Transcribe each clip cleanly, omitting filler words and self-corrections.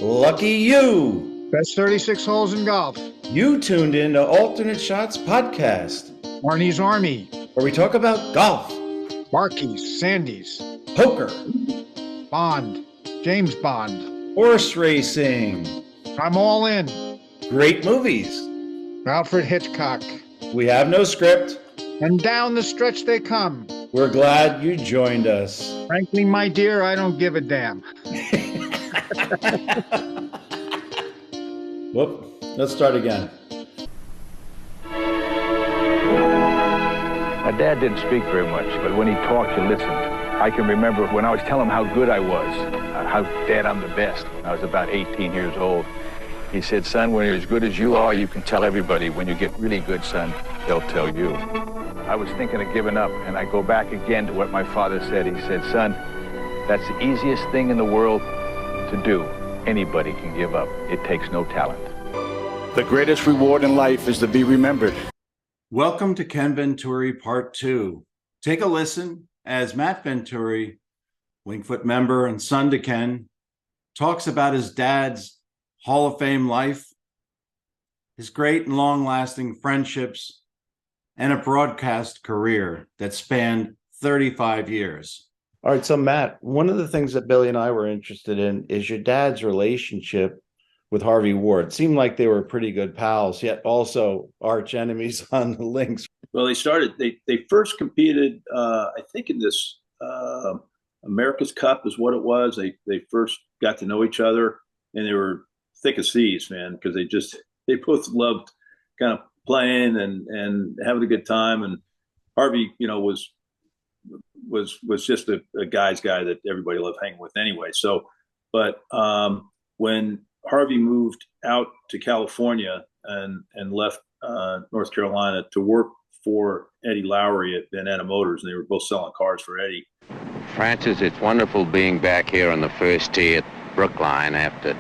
Lucky you! Best 36 holes in golf. You tuned in to Alternate Shots Podcast, Arnie's Army. where we talk about golf, Barkeys, Sandy's, poker, Bond, James Bond. horse racing, I'm all in. great movies. Alfred Hitchcock. We have no script. And down the stretch they come. We're glad you joined us. Frankly, my dear, I don't give a damn. Whoop, let's start again. My dad didn't speak very much, but when he talked, you listened. I can remember when I was telling him how good I was, how Dad, I'm the best, when I was about 18 years old. He said, son, when you're as good as you are, you can tell everybody. When you get really good, son, they'll tell you. I was thinking of giving up, and I go back again to what my father said. He said, son, that's the easiest thing in the world to do. Anybody can give up. It takes no talent. The greatest reward in life is to be remembered. Welcome to Ken Venturi Part 2. Take a listen as Matt Venturi, Wingfoot member and son to Ken, talks about his dad's Hall of Fame life, his great and long-lasting friendships, and a broadcast career that spanned 35 years. All right, so Matt, one of the things that Billy and I were interested in is your dad's relationship with Harvey Ward. It seemed like they were pretty good pals, yet also arch enemies on the links. Well, they first competed, I think in this America's Cup is what it was. They first got to know each other, and they were thick as thieves, man, because they both loved kind of playing and having a good time. And Harvey, was just a guy's guy that everybody loved hanging with anyway. So, but when Harvey moved out to California and left North Carolina to work for Eddie Lowry at Van Motors, and they were both selling cars for Eddie. Francis, it's wonderful being back here on the first tee at Brookline after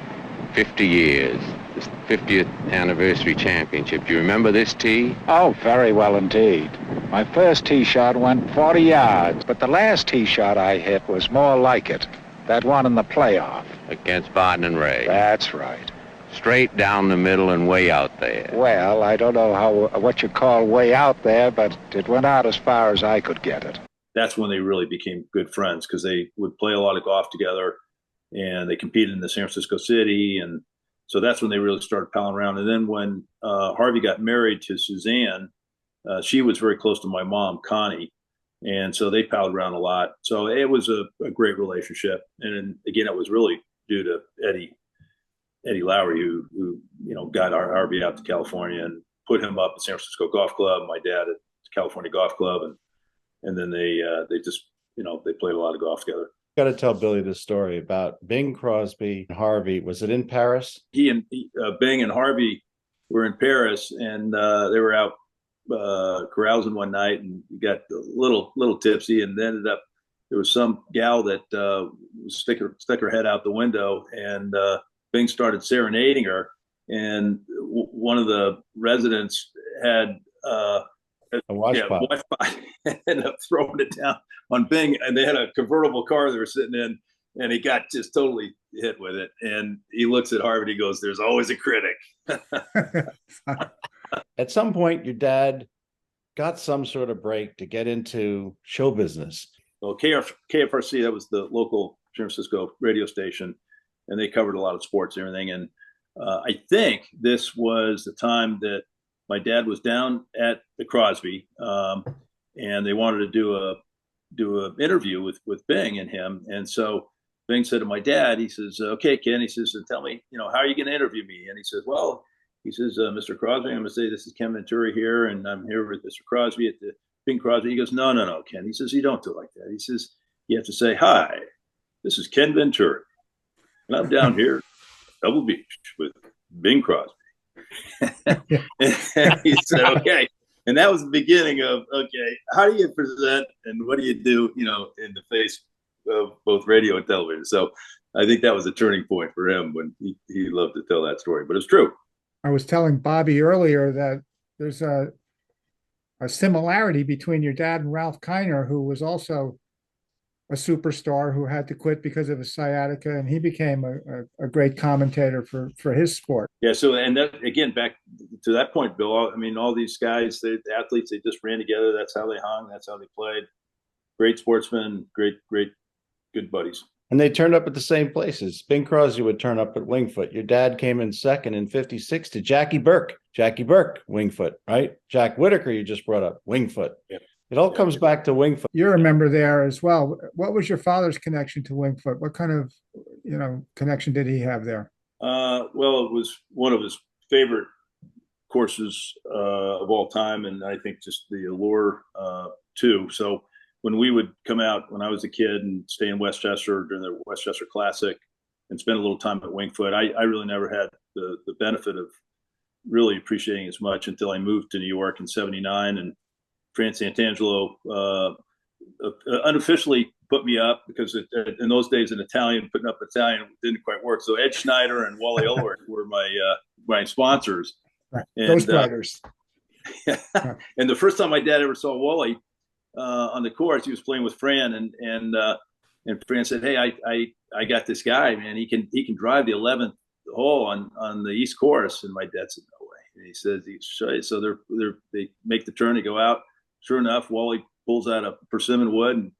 50 years. This 50th anniversary championship. Do you remember this tee? Oh, very well indeed. My first tee shot went 40 yards, but the last tee shot I hit was more like it. That one in the playoff. Against Barton and Ray. That's right. Straight down the middle and way out there. Well, I don't know what you call way out there, but it went out as far as I could get it. That's when they really became good friends, because they would play a lot of golf together, and they competed in the San Francisco City, and so that's when they really started palling around. And then when Harvey got married to Suzanne, she was very close to my mom, Connie, and so they palled around a lot. So it was a great relationship. And again, it was really due to Eddie Lowry, who got Harvey out to California and put him up at San Francisco Golf Club, my dad at California Golf Club, and then they just they played a lot of golf together. Got to tell Billy this story about Bing Crosby and Harvey. Was it in Paris? Bing and Harvey were in Paris, and they were out carousing one night, and got a little tipsy, and ended up there was some gal that stuck her head out the window, and Bing started serenading her, and one of the residents had A Wi-Fi. Ended up throwing it down on Bing, and they had a convertible car they were sitting in, and he got just totally hit with it. And he looks at Harvey and he goes, "There's always a critic." At some point, your dad got some sort of break to get into show business. Well, KFRC, that was the local San Francisco radio station, and they covered a lot of sports and everything. And I think this was the time that my dad was down at the Crosby, and they wanted to do a interview with Bing and him. And so Bing said to my dad, he says, "Okay, Ken," he says, "tell me, how are you going to interview me?" And he says, "Well," he says, "Mr. Crosby, I'm going to say this is Ken Venturi here, and I'm here with Mr. Crosby at the Bing Crosby." He goes, No, Ken." He says, "You don't do it like that." He says, "You have to say, 'Hi, this is Ken Venturi, and I'm down here, Double Beach, with Bing Crosby.'" And he said, "Okay." And that was the beginning of, okay, how do you present and what do you do, in the face of both radio and television? So I think that was a turning point for him when he loved to tell that story, but it's true. I was telling Bobby earlier that there's a similarity between your dad and Ralph Kiner, who was also a superstar who had to quit because of a sciatica, and he became a great commentator for his sport. Yeah. So, and that again, back to that point, Bill. I mean, all these guys, the athletes, they just ran together. That's how they hung. That's how they played. Great sportsmen. Great, good buddies. And they turned up at the same places. Bing Crosby would turn up at Wingfoot. Your dad came in second in 56 to Jackie Burke. Jackie Burke, Wingfoot, right? Jack Whitaker, you just brought up, Wingfoot. Yeah. It all comes back to Wingfoot. You're a member there as well. What was your father's connection to Wingfoot? What kind of, connection did he have there? Well, it was one of his favorite courses of all time, and I think just the allure too. So when we would come out when I was a kid and stay in Westchester during the Westchester Classic and spend a little time at Wingfoot, I really never had the benefit of really appreciating as much until I moved to New York in '79, and Fran Santangelo unofficially put me up because in those days in Italian, putting up Italian didn't quite work. So Ed Schneider and Wally Ulrich were my sponsors. Right. And, Those brothers. And the first time my dad ever saw Wally on the course, he was playing with Fran, and Fran said, "Hey, I got this guy, man. He can drive the 11th hole on the East course." And my dad said, "No way." And he says, "So they make the turn, they go out. Sure enough, Wally pulls out a persimmon wood and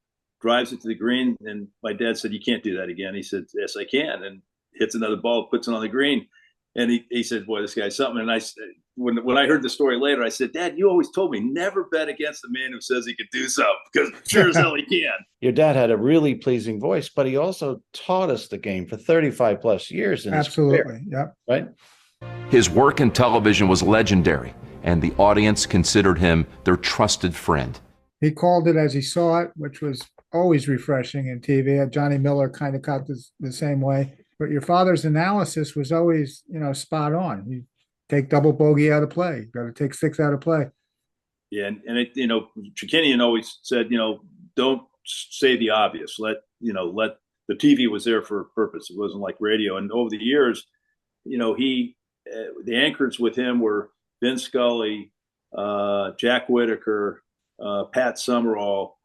drives it to the green." And my dad said, "You can't do that again." He said, "Yes, I can." And hits another ball, puts it on the green. And he said, "Boy, this guy's something." And I said, when I heard the story later, I said, "Dad, you always told me never bet against the man who says he could do something, because sure as hell he can." Your dad had a really pleasing voice, but he also taught us the game for 35 plus years. Absolutely. Yep. Right. His work in television was legendary, and the audience considered him their trusted friend. He called it as he saw it, which was always refreshing in TV. Johnny Miller kind of caught the same way. But your father's analysis was always, spot on. You take double bogey out of play. You got to take 6 out of play. Yeah, and it, Chikinian always said, don't say the obvious. Let the TV was there for a purpose. It wasn't like radio. And over the years, the anchors with him were Vin Scully, Jack Whitaker, Pat Summerall,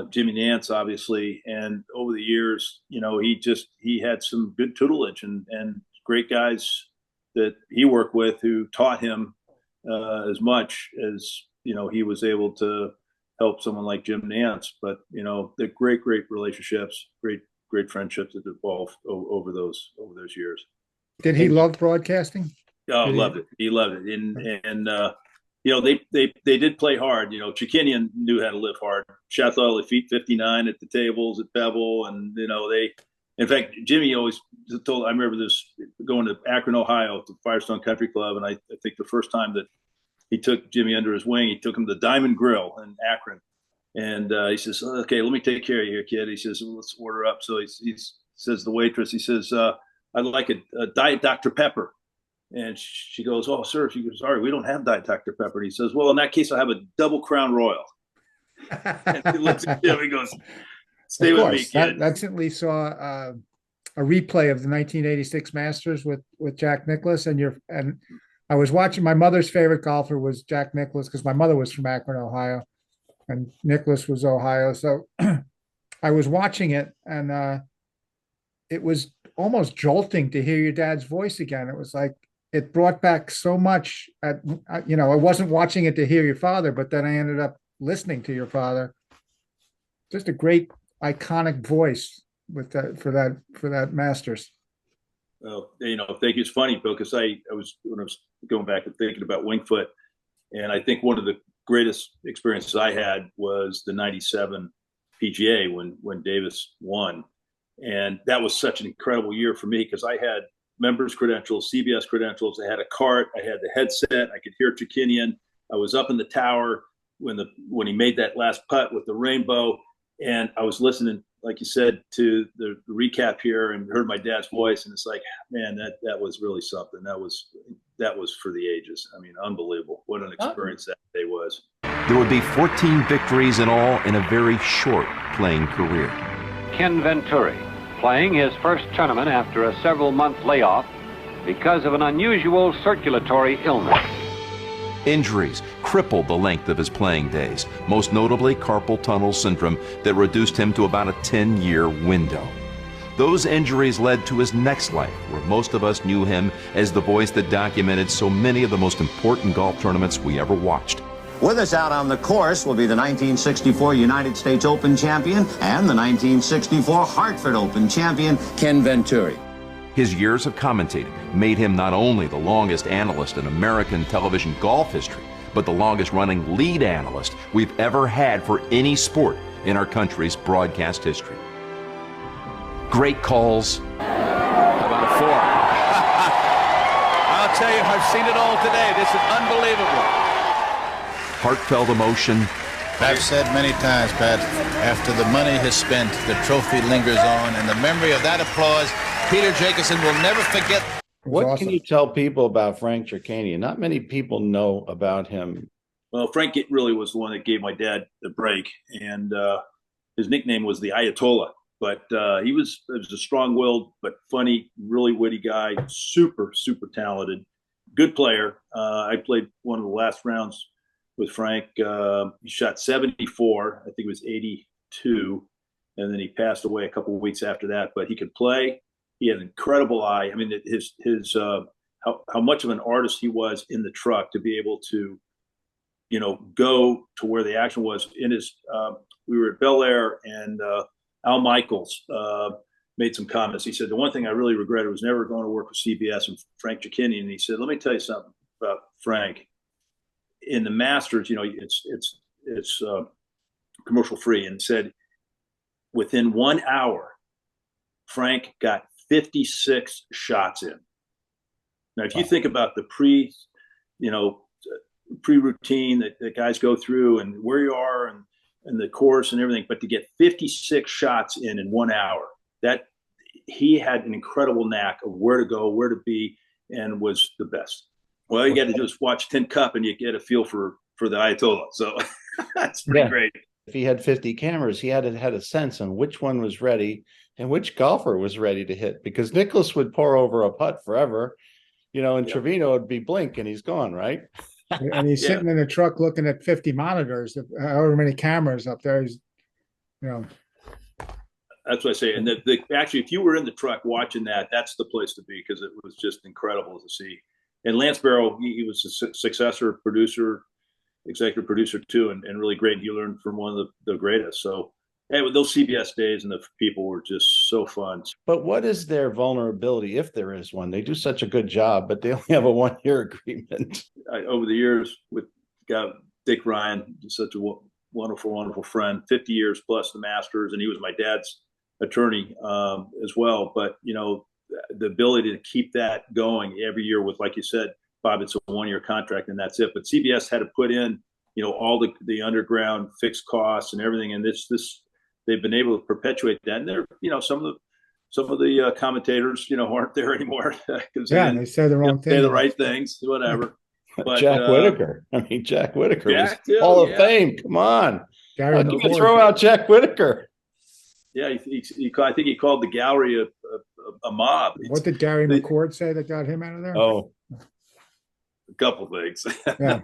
Jimmy Nance, obviously. And over the years, he had some good tutelage and great guys that he worked with who taught him as much as, he was able to help someone like Jim Nance. But, they're great relationships, great friendships that evolved over those years. Did he love broadcasting? Oh, loved it. He loved it. And they did play hard. Chikinian knew how to live hard. Shot all the feet 59 at the tables at Pebble. And, in fact, Jimmy always told, I remember this going to Akron, Ohio, to Firestone Country Club. And I think the first time that he took Jimmy under his wing, he took him to the Diamond Grill in Akron. And he says, "Okay, let me take care of you here, kid." He says, "Let's order up." So he says, the waitress, he says, "I'd like a Diet Dr. Pepper." And she goes, "Oh, sir," she goes, "sorry, we don't have Diet Dr. Pepper." And he says, "Well, in that case, I'll have a double Crown Royal." And he looks at him, he goes, "Stay with me, kid." That certainly saw a replay of the 1986 Masters with Jack Nicklaus. And I was watching, my mother's favorite golfer was Jack Nicklaus, because my mother was from Akron, Ohio, and Nicklaus was Ohio. So I was watching it, and it was almost jolting to hear your dad's voice again. It was like, it brought back so much. I wasn't watching it to hear your father, but then I ended up listening to your father. Just a great iconic voice with that for that Masters. Well, thank you. It's funny, Bill, because when I was going back and thinking about Wingfoot, and I think one of the greatest experiences I had was the '97 PGA when Davis won. And that was such an incredible year for me, because I had members credentials, CBS credentials. I had a cart, I had the headset, I could hear Chikinian. I was up in the tower when he made that last putt with the rainbow, and I was listening, like you said, to the recap here, and heard my dad's voice, and it's like, man, that was really something. That was for the ages. I mean, unbelievable. What an experience that day was. There would be 14 victories in all in a very short playing career. Ken Venturi, playing his first tournament after a several-month layoff because of an unusual circulatory illness. Injuries, tripled the length of his playing days, most notably carpal tunnel syndrome that reduced him to about a 10-year window. Those injuries led to his next life, where most of us knew him as the voice that documented so many of the most important golf tournaments we ever watched. With us out on the course will be the 1964 United States Open champion and the 1964 Hartford Open champion, Ken Venturi. His years of commentating made him not only the longest analyst in American television golf history, but the longest-running lead analyst we've ever had for any sport in our country's broadcast history. Great calls. How about a 4? I'll tell you, I've seen it all today. This is unbelievable. Heartfelt emotion. I've said many times, Pat, after the money is spent, the trophy lingers on, and the memory of that applause, Peter Jacobson will never forget. What can you tell people about Frank Chircania? Not many people know about him. Well, Frank really was the one that gave my dad the break, and his nickname was the Ayatollah. But he was a strong-willed but funny, really witty guy, super, super talented, good player. I played one of the last rounds with Frank. He shot 74. I think it was 82. And then he passed away a couple of weeks after that. But he could play. He had an incredible eye. I mean, how much of an artist he was in the truck to be able to, go to where the action was. We were at Bel Air, and Al Michaels made some comments. He said, the one thing I really regretted was never going to work with CBS and Frank Chircania. And he said, let me tell you something about Frank. In the Masters, it's commercial free, and said within 1 hour, Frank got 56 shots in. Now, if you think about the pre-routine that guys go through and where you are and the course and everything, but to get 56 shots in 1 hour, that he had an incredible knack of where to go, where to be, and was the best. Well, all you got to do is watch Tin Cup and you get a feel for the Ayatollah. So that's pretty great. If he had 50 cameras, he had a sense on which one was ready and which golfer was ready to hit, because Nicklaus would pour over a putt forever, and Trevino would be blink and he's gone, right? And he's sitting in a truck looking at 50 monitors, however many cameras up there. That's what I say. And actually, if you were in the truck watching that, that's the place to be, because it was just incredible to see. And Lance Barrow, he was a successor producer, executive producer too, and really great. He learned from one of the greatest. So, hey, with those CBS days and the people were just so fun. But what is their vulnerability, if there is one? They do such a good job, but they only have a 1-year agreement. Over the years with Dick Ryan, such a wonderful, wonderful friend, 50 years plus the Masters, and he was my dad's attorney as well. But, the ability to keep that going every year with, like you said, Bob, it's a 1-year contract and that's it. But CBS had to put in, all the underground fixed costs and everything. And they've been able to perpetuate that. And they're, some of the commentators, aren't there anymore. They say the wrong thing. Say the right things, whatever. But Jack Whitaker. Jack Whitaker was Hall of Fame. Come on. Gary you can throw out Jack Whitaker. Yeah, I think he called the gallery a mob. What did Gary McCord say that got him out of there? Oh, a couple things. Yeah.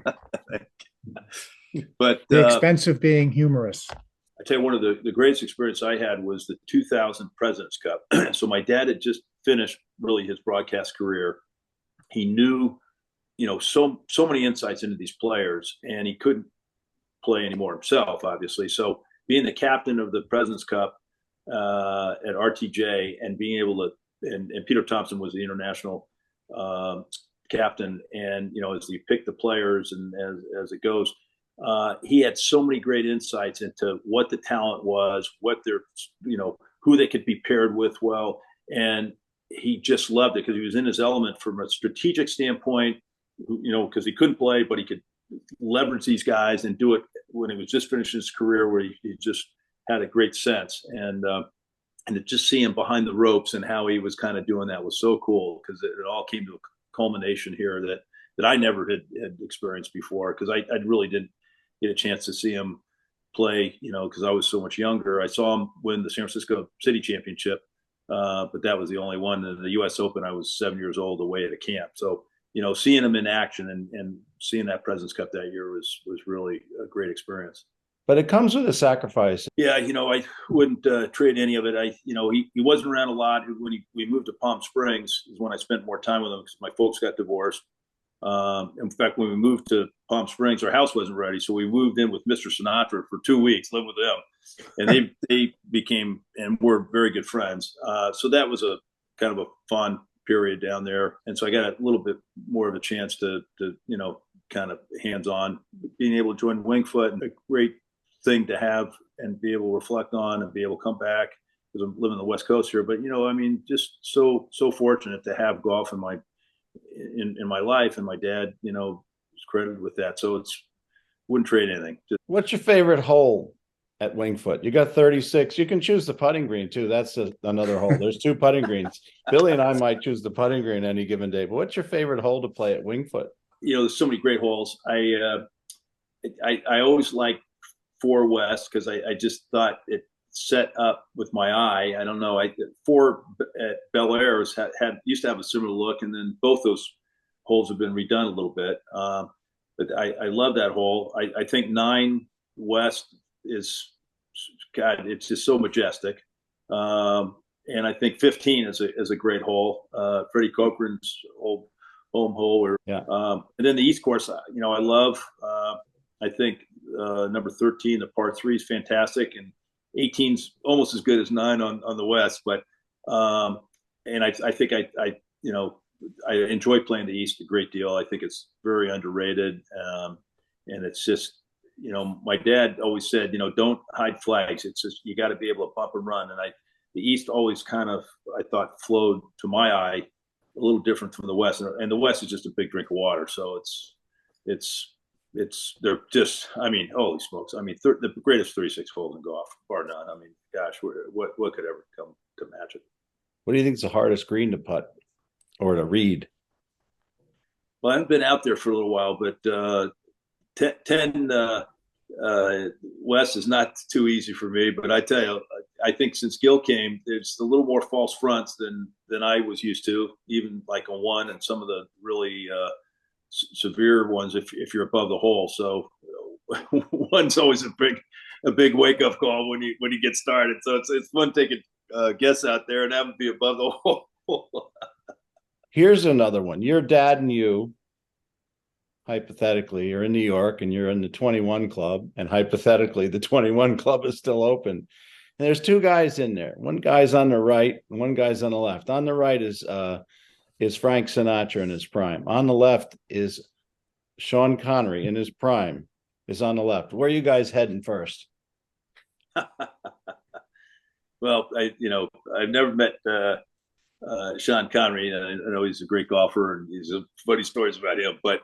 But the expense of being humorous. I tell you, one of the greatest experience I had was the 2000 President's Cup. So my dad had just finished really his broadcast career. He knew, so many insights into these players, and he couldn't play anymore himself, obviously. So being the captain of the President's Cup at RTJ and being able to, and Peter Thompson was the international captain, and as you pick the players and as it goes, he had so many great insights into what the talent was, what their, who they could be paired with well, and he just loved it because he was in his element from a strategic standpoint, because he couldn't play, but he could leverage these guys and do it when he was just finishing his career, where he just had a great sense. And to just see him behind the ropes and how he was kind of doing that was so cool, because it all came to a culmination here that I never had experienced before, because I really didn't get a chance to see him play, because I was so much younger. I saw him win the San Francisco City Championship, but that was the only one. In the U.S. Open, I was 7 years old away at a camp. So seeing him in action and seeing that President's Cup that year was really a great experience. But it comes with a sacrifice. Yeah, I wouldn't trade any of it. He wasn't around a lot. When we moved to Palm Springs is when I spent more time with him because my folks got divorced. In fact, when we moved to Palm Springs, our house wasn't ready, so we moved in with Mr. Sinatra for 2 weeks, lived with them, and they became and were very good friends. So that was a kind of a fun period down there, and so I got a little bit more of a chance to kind of hands-on, being able to join Wingfoot, and a great thing to have and be able to reflect on and be able to come back because I'm living on the West Coast here. But just so fortunate to have golf in my life, and my dad, is credited with that. So wouldn't trade anything. What's your favorite hole at Wingfoot? You got 36. You can choose the putting green too. That's another hole. There's 2 putting greens. Billy and I might choose the putting green any given day. But what's your favorite hole to play at Wingfoot? There's so many great holes. I always like 4 West because I just thought it set up with my eye. I don't know. 4 at Bel Air used to have a similar look, and then both those holes have been redone a little bit. But I love that hole. I think 9 West is, God, it's just so majestic. And I think 15 is a great hole. Freddie Cochran's old home hole. And then the East course, I love. I think number 13, the par 3 is fantastic, and 18's almost as good as 9 on the West. But and I think I enjoy playing the East a great deal. I think it's very underrated, and it's just my dad always said don't hide flags. It's just you got to be able to bump and run. And the East always kind of I thought flowed to my eye a little different from the West, and the West is just a big drink of water. So they're just, holy smokes. The greatest 36 hole in golf, bar none. Gosh, what could ever come to match it? What do you think is the hardest green to putt or to read? Well, I haven't been out there for a little while, but 10 West is not too easy for me. But I tell you, I think since Gil came, there's a little more false fronts than I was used to, even like a 1 and some of the really severe ones if you're above the hole. So 1's always a big wake up call when you get started. So it's fun taking a guess out there and having to be above the hole. Here's another one. Your dad and you, hypothetically, you're in New York and you're in the 21 club, and hypothetically the 21 club is still open. And there's 2 guys in there. One guy's on the right and one guy's on the left. On the right is Frank Sinatra in his prime. On the left is Sean Connery in his prime, is on the left. Where are you guys heading first? Well, I've never met Sean Connery. I know he's a great golfer, and he's funny stories about him. But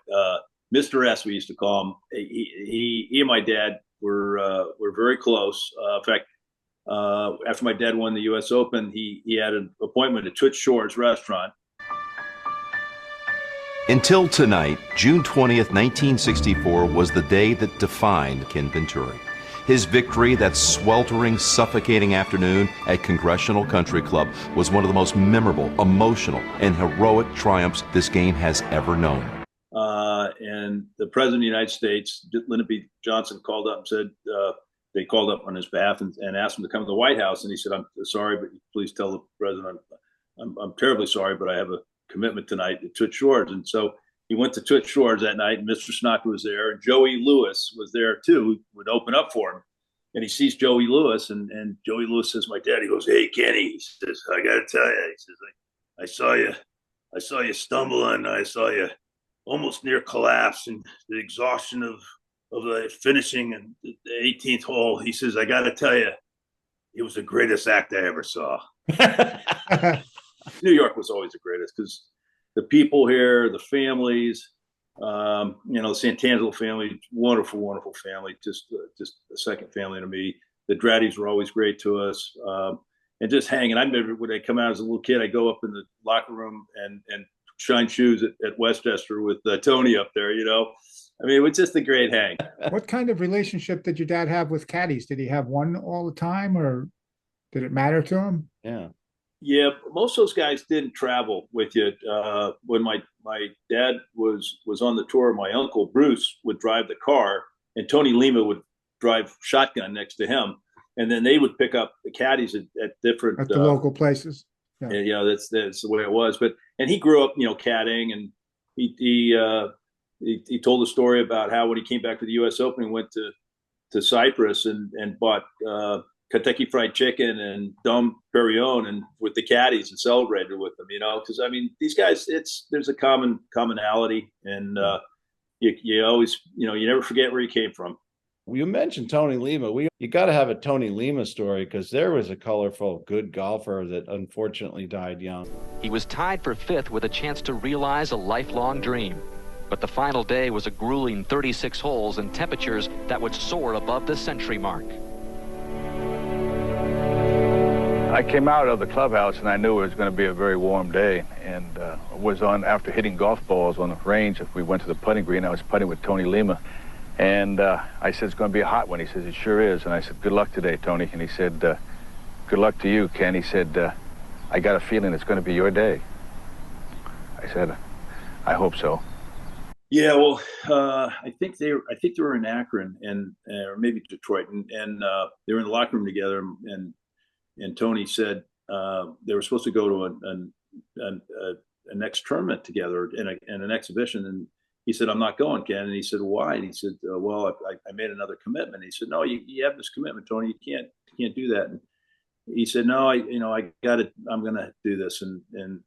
Mr. S, we used to call him. He and my dad were very close. In fact, after my dad won the U.S. Open, he had an appointment at Twitch Shores restaurant. Until tonight, June 20th, 1964 was the day that defined Ken Venturi. His victory that sweltering, suffocating afternoon at Congressional Country Club was one of the most memorable, emotional, and heroic triumphs this game has ever known. And the President of the United States, Lyndon B. Johnson, called up and said, they called up on his behalf and asked him to come to the White House. And he said, "I'm sorry, but please tell the President I'm terribly sorry, but I have a commitment tonight at Twitch Shores." And so he went to Twitch Shores that night, and Mr. Sinatra was there, and Joey Lewis was there too, who would open up for him. And he sees Joey Lewis, and Joey Lewis says, "My dad," he goes, "Hey, Kenny," he says, "I got to tell you," he says, I saw you stumbling. I saw you almost near collapse and the exhaustion of the finishing and the 18th hole. He says, "I got to tell you, it was the greatest act I ever saw." New York was always the greatest because the people here, the families, the Santangelo family, wonderful, wonderful family, just a second family to me. The Draddies were always great to us, and just hanging. I remember when I come out as a little kid, I go up in the locker room and shine shoes at Westchester with Tony up there. It was just a great hang. What kind of relationship did your dad have with caddies? Did he have one all the time, or did it matter to him? Yeah, most of those guys didn't travel with you. When my my dad was on the tour. My uncle Bruce would drive the car, and Tony Lima would drive shotgun next to him, and then they would pick up the caddies at different At the local places. Yeah. And, you know, that's the way it was. And he grew up, you know, caddying, and he told a story about how when he came back to the U.S. Open, he went to Cyprus and bought Kentucky Fried Chicken and Dom Perignon and with the caddies and celebrated with them, you know, because I mean, these guys, there's a commonality, and you always, you know, you never forget where you came from. You mentioned Tony Lima. You got to have a Tony Lima story, because there was a colorful, good golfer that unfortunately died young. He was tied for 5th with a chance to realize a lifelong dream. But the final day was a grueling 36 holes and temperatures that would soar above the century mark. I came out of the clubhouse and I knew it was going to be a very warm day, and was on, after hitting golf balls on the range, if we went to the putting green, I was putting with Tony Lima. And I said, it's going to be a hot one. He says, it sure is. And I said, good luck today, Tony. And he said, good luck to you, Ken. He said, I got a feeling it's going to be your day. I said, I hope so. Yeah, well, I think they were in Akron and or maybe Detroit, and they were in the locker room together. And Tony said they were supposed to go to a next tournament together in an exhibition, and he said, I'm not going, Ken. And he said, why? And he said, well, I made another commitment. He said, no, you have this commitment, Tony. You can't do that. And he said, no, I got it. I'm going to do this. And, you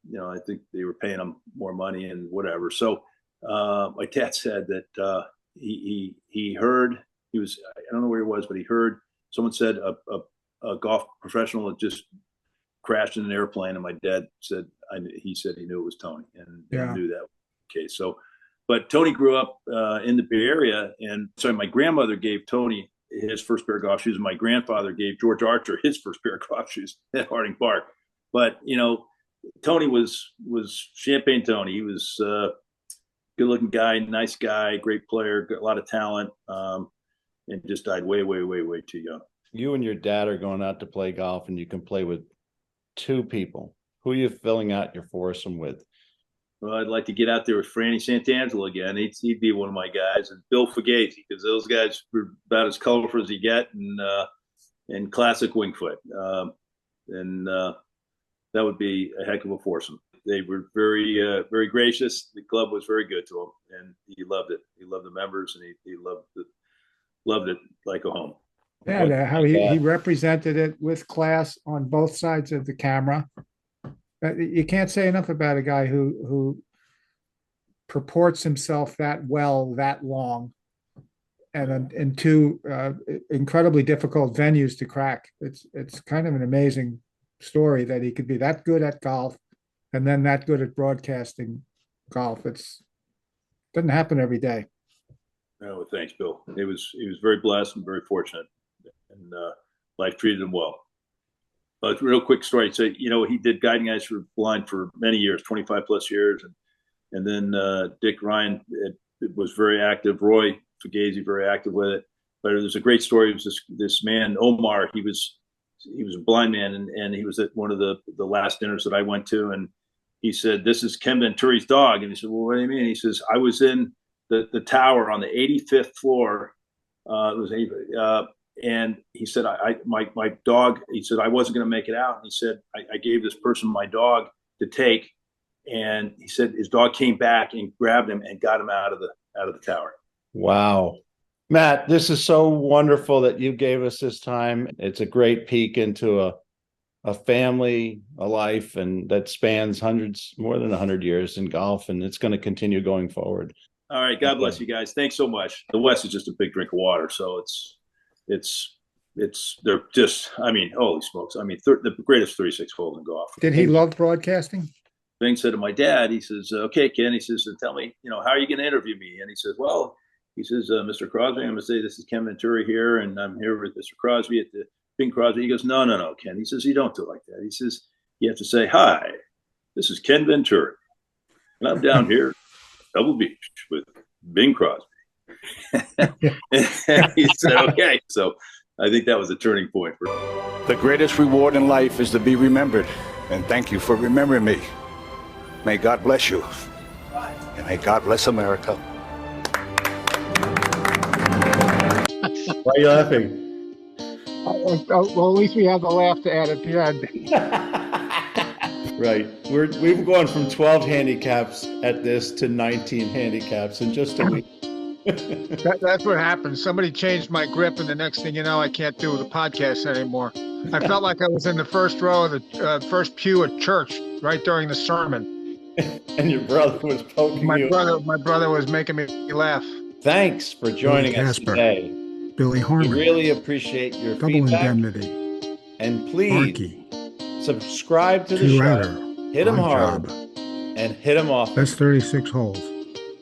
know, I think they were paying him more money and whatever. So my dad said that he heard, I don't know where he was, but he heard someone said a golf professional had just crashed in an airplane. And my dad said, he said he knew it was Tony, and knew that. Okay, so, but Tony grew up in the Bay Area, and so my grandmother gave Tony his first pair of golf shoes, and my grandfather gave George Archer his first pair of golf shoes at Harding Park. But you know, Tony was Champagne Tony. He was a good-looking guy, nice guy, great player, got a lot of talent, and just died way too young. You and your dad are going out to play golf, and you can play with 2 people. Who are you filling out your foursome with? Well, I'd like to get out there with Franny Santangelo again. He'd be one of my guys, and Bill Fugazi, because those guys were about as colorful as you get, and classic Winged Foot. And that would be a heck of a foursome. They were very gracious. The club was very good to him, and he loved it. He loved the members, and he loved it like a home. Yeah, how he represented it with class on both sides of the camera. You can't say enough about a guy who purports himself that well, that long, and in 2 incredibly difficult venues to crack. It's kind of an amazing story that he could be that good at golf, and then that good at broadcasting golf. Doesn't happen every day. Oh, well, thanks, Bill. He was very blessed and very fortunate, and life treated him well. But real quick story. So, you know, he did Guiding Eyes for Blind for many years, 25 plus years. And then Dick Ryan was very active. Roy Fugazi, very active with it. But there's a great story. It was this man, Omar. He was a blind man, and he was at one of the last dinners that I went to. And he said, this is Ken Venturi's dog. And he said, well, what do you mean? He says, I was in the tower on the 85th floor. And he said, my dog, he said, I wasn't going to make it out. And he said, I gave this person my dog to take. And he said his dog came back and grabbed him and got him out of the tower. Wow. Matt, this is so wonderful that you gave us this time. It's a great peek into a family, a life, and that spans more than 100 years in golf. And it's going to continue going forward. All right. God bless you guys. Thanks so much. The West is just a big drink of water. So they're just, I mean, holy smokes. I mean, the greatest 36 holes in golf. Did he love broadcasting? Bing said to my dad, he says, okay, Ken, he says, tell me, you know, how are you going to interview me? And he says, well, Mr. Crosby, I'm going to say this is Ken Venturi here, and I'm here with Mr. Crosby at the Bing Crosby. He goes, no, Ken. He says, you don't do it like that. He says, you have to say, hi, this is Ken Venturi, and I'm down here at Pebble Beach with Bing Crosby. And he said, okay. So I think that was a turning point for him. The greatest reward in life is to be remembered, and thank you for remembering me. May God bless you. And may God bless America. Why are you laughing? Well, at least we have the laugh to add at the end. Right. We've gone from 12 handicaps at this to 19 handicaps in just a week. That's what happened. Somebody changed my grip, and the next thing you know, I can't do the podcast anymore. I felt like I was in the first row of the first pew at church right during the sermon. And your brother was poking My you. my brother was making me laugh. Thanks for joining us Casper, today. Billy Harmon. We really appreciate your Double feedback. Indemnity. And please Arky. subscribe to the Two show. Outer. Hit them Odd hard Job. and hit them off. That's 36 holes.